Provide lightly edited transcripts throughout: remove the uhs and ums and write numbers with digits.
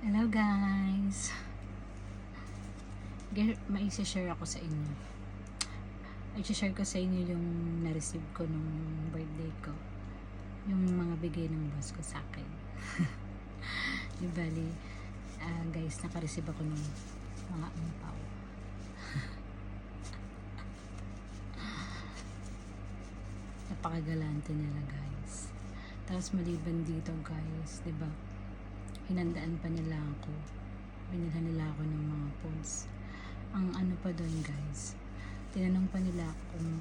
Hello guys! May share ako sa inyo. I-share ko sa inyo yung na-receive ko nung birthday ko. Yung mga bigay ng boss ko sa akin. Di bali, guys, naka-receive ako ng mga ampaw. Napakagalante nila guys. Tapos maliban dito guys, di ba? Hinandaan pa nila ako. Binilhan nila ako ng mga foods. Ang ano pa doon guys, tinanong pa nila ako kung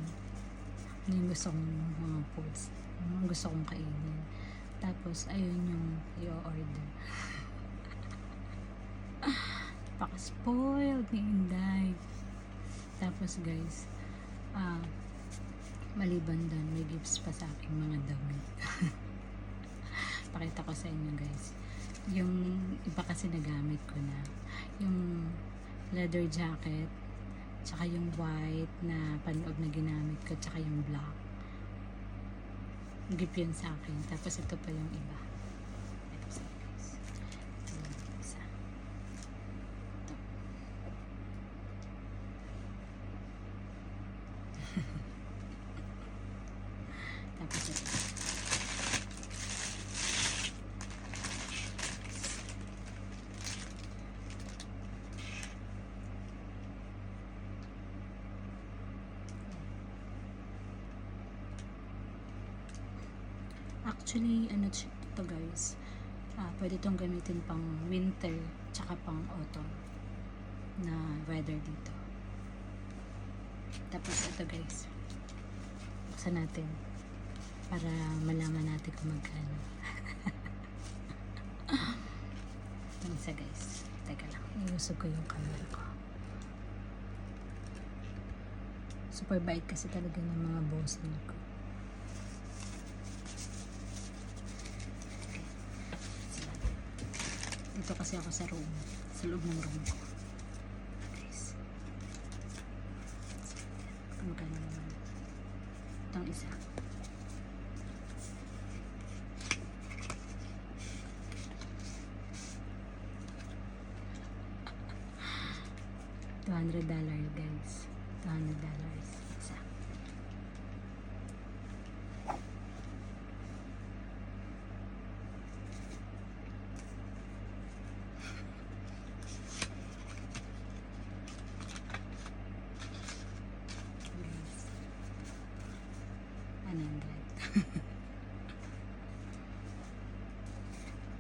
ano yung gusto kong mga foods, ano gusto kong kainin. Tapos ayun yung i-order. Paka-spoiled ni Inday. Tapos guys, maliban doon, may gifts pa sa aking mga damit. Pakita ko sa inyo guys. Yung iba kasi nagamit ko na. Yung leather jacket, tsaka yung white na panloob na ginamit ko, tsaka yung black. Gift yun sa akin. Tapos ito pa yung iba. Ito sa guys. Ito yung isa. Ito. Tapos ito. Actually, ano ito guys, pwede itong gamitin pang winter tsaka pang autumn na weather dito. Tapos ito guys, buksan natin para malaman natin kung magkano. Yung isa guys, teka lang, iusog ko yung camera ko. Super bait kasi talaga ng mga bossing ko. Dito kasi ako sa room, sa loob ng room ko. Guys. Magkano naman. Itong isa. $200 guys. $200 isa. $100.